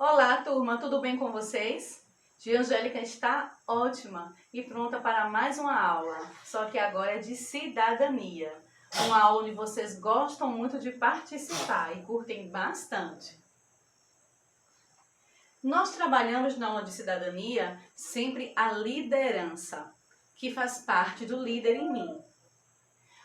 Olá, turma, tudo bem com vocês? Tia Angélica está ótima e pronta para mais uma aula, só que agora é de cidadania. Uma aula onde vocês gostam muito de participar e curtem bastante. Nós trabalhamos na aula de cidadania sempre a liderança, que faz parte do líder em mim.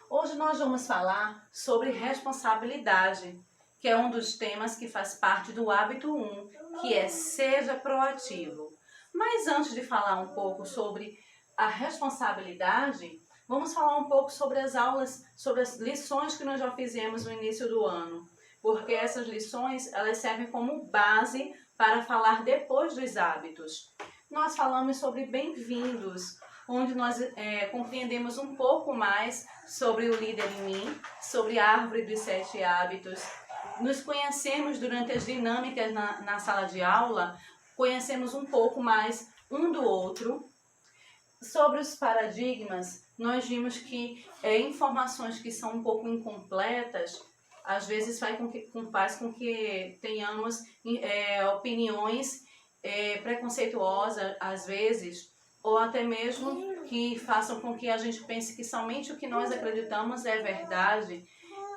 Hoje nós vamos falar sobre responsabilidade, que é um dos temas que faz parte do hábito 1, que é seja proativo. Mas antes de falar um pouco sobre a responsabilidade, vamos falar um pouco sobre as aulas, sobre as lições que nós já fizemos no início do ano. Porque essas lições, elas servem como base para falar depois dos hábitos. Nós falamos sobre bem-vindos, onde nós compreendemos um pouco mais sobre o líder em mim, sobre a árvore dos 7 hábitos. Nos conhecemos durante as dinâmicas na sala de aula, conhecemos um pouco mais um do outro. Sobre os paradigmas, nós vimos que informações que são um pouco incompletas, às vezes faz com que tenhamos opiniões preconceituosas, às vezes, ou até mesmo que façam com que a gente pense que somente o que nós acreditamos é verdade.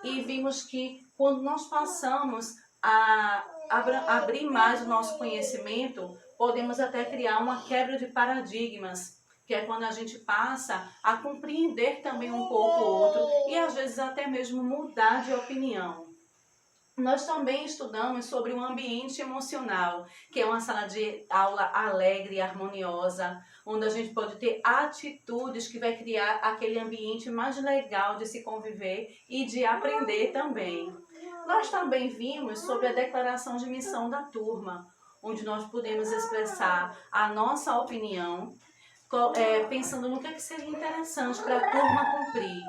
E vimos que quando nós passamos a abrir mais o nosso conhecimento, podemos até criar uma quebra de paradigmas, que é quando a gente passa a compreender também um pouco o outro e às vezes até mesmo mudar de opinião. Nós também estudamos sobre o ambiente emocional, que é uma sala de aula alegre e harmoniosa, onde a gente pode ter atitudes que vai criar aquele ambiente mais legal de se conviver e de aprender também. Nós também vimos sobre a declaração de missão da turma, onde nós podemos expressar a nossa opinião, pensando no que seria interessante para a turma cumprir.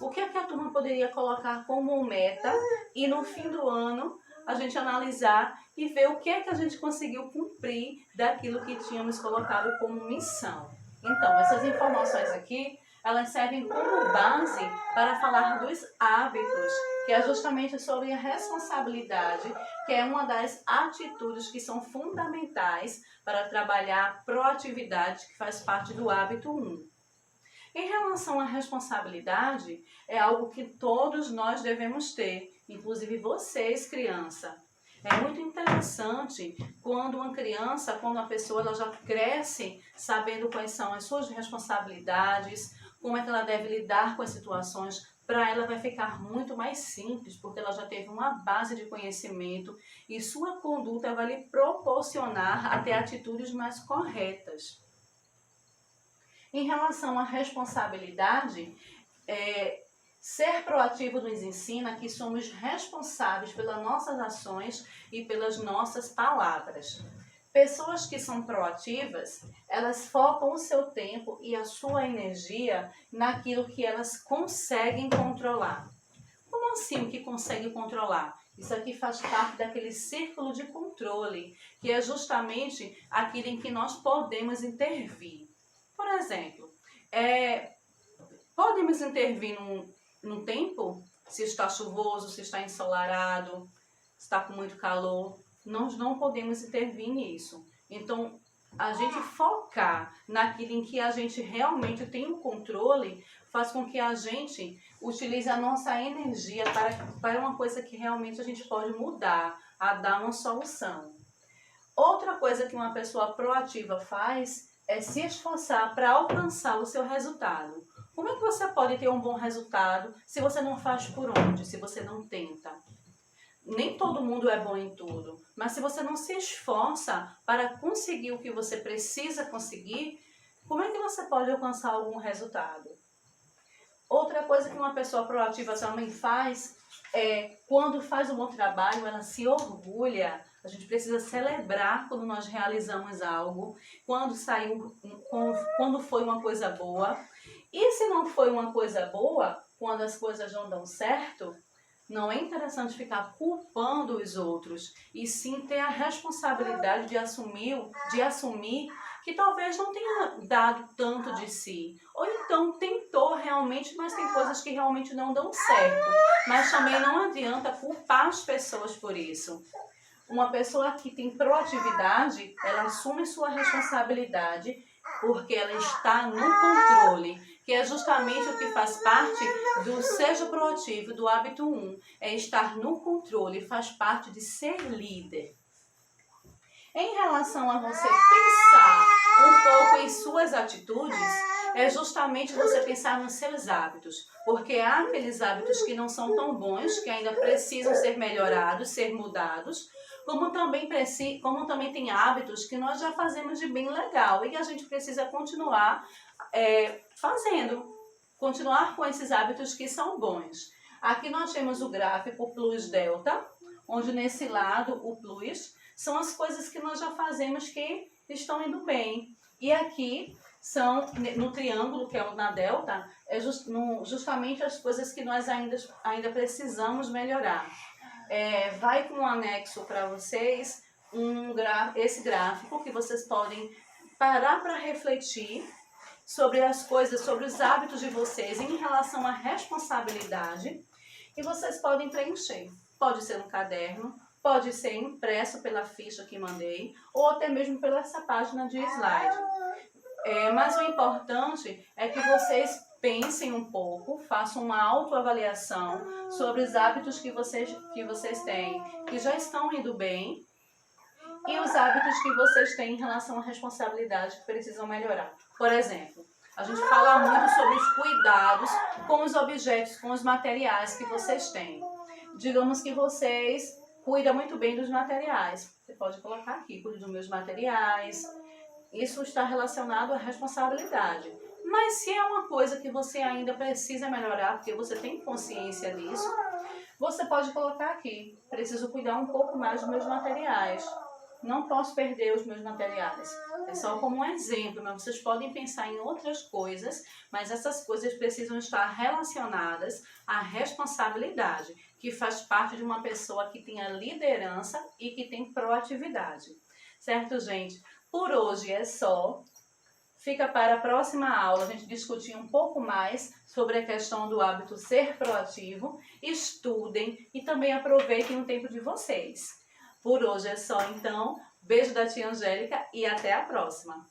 O que a turma poderia colocar como meta e no fim do ano a gente analisar e ver o que a gente conseguiu cumprir daquilo que tínhamos colocado como missão. Então, essas informações aqui, elas servem como base para falar dos hábitos, que é justamente sobre a responsabilidade, que é uma das atitudes que são fundamentais para trabalhar a proatividade, que faz parte do hábito 1. Em relação à responsabilidade, é algo que todos nós devemos ter, inclusive vocês, criança. É muito interessante quando uma criança, quando a pessoa ela já cresce sabendo quais são as suas responsabilidades, como é que ela deve lidar com as situações. Para ela vai ficar muito mais simples, porque ela já teve uma base de conhecimento e sua conduta vai lhe proporcionar até atitudes mais corretas. Em relação à responsabilidade, ser proativo nos ensina que somos responsáveis pelas nossas ações e pelas nossas palavras. Pessoas que são proativas, elas focam o seu tempo e a sua energia naquilo que elas conseguem controlar. Como assim o que conseguem controlar? Isso aqui faz parte daquele círculo de controle, que é justamente aquilo em que nós podemos intervir. Por exemplo, podemos intervir num tempo, se está chuvoso, se está ensolarado, se está com muito calor. Nós não podemos intervir nisso. Então, a gente focar naquilo em que a gente realmente tem o controle faz com que a gente utilize a nossa energia para uma coisa que realmente a gente pode mudar, a dar uma solução. Outra coisa que uma pessoa proativa faz é se esforçar para alcançar o seu resultado. Como é que você pode ter um bom resultado se você não faz por onde, se você não tenta? Nem todo mundo é bom em tudo, mas se você não se esforça para conseguir o que você precisa conseguir, como é que você pode alcançar algum resultado? Outra coisa que uma pessoa proativa também faz é, quando faz um bom trabalho, ela se orgulha. A gente precisa celebrar quando nós realizamos algo, quando foi uma coisa boa. E se não foi uma coisa boa, quando as coisas não dão certo, não é interessante ficar culpando os outros, e sim ter a responsabilidade de assumir que talvez não tenha dado tanto de si. Ou então tentou realmente, mas tem coisas que realmente não dão certo. Mas também não adianta culpar as pessoas por isso. Uma pessoa que tem proatividade, ela assume sua responsabilidade porque ela está no controle, que é justamente o que faz parte do seja proativo, do hábito 1, é estar no controle, faz parte de ser líder. Em relação a você pensar um pouco em suas atitudes, é justamente você pensar nos seus hábitos, porque há aqueles hábitos que não são tão bons, que ainda precisam ser melhorados, ser mudados, como também tem hábitos que nós já fazemos de bem legal e que a gente precisa continuar fazendo, continuar com esses hábitos que são bons. Aqui nós temos o gráfico Plus Delta, onde nesse lado o Plus são as coisas que nós já fazemos que estão indo bem. E aqui são, no triângulo, que é na delta, é justamente as coisas que nós ainda precisamos melhorar. Vai com um anexo para vocês, esse gráfico, que vocês podem parar para refletir sobre as coisas, sobre os hábitos de vocês em relação à responsabilidade, e vocês podem preencher. Pode ser um caderno, pode ser impresso pela ficha que mandei, ou até mesmo pela essa página de slide. Mas o importante é que vocês pensem um pouco, façam uma autoavaliação sobre os hábitos que vocês têm, que já estão indo bem, e os hábitos que vocês têm em relação à responsabilidade que precisam melhorar. Por exemplo, a gente fala muito sobre os cuidados com os objetos, com os materiais que vocês têm. Digamos que vocês cuidam muito bem dos materiais. Você pode colocar aqui, cuido dos meus materiais. Isso está relacionado à responsabilidade. Mas se é uma coisa que você ainda precisa melhorar, porque você tem consciência disso, você pode colocar aqui. Preciso cuidar um pouco mais dos meus materiais. Não posso perder os meus materiais. É só como um exemplo, mas vocês podem pensar em outras coisas, mas essas coisas precisam estar relacionadas à responsabilidade, que faz parte de uma pessoa que tenha liderança e que tem proatividade. Certo, gente? Por hoje é só. Fica para a próxima aula a gente discutir um pouco mais sobre a questão do hábito ser proativo. Estudem e também aproveitem o tempo de vocês. Por hoje é só, então. Beijo da tia Angélica e até a próxima!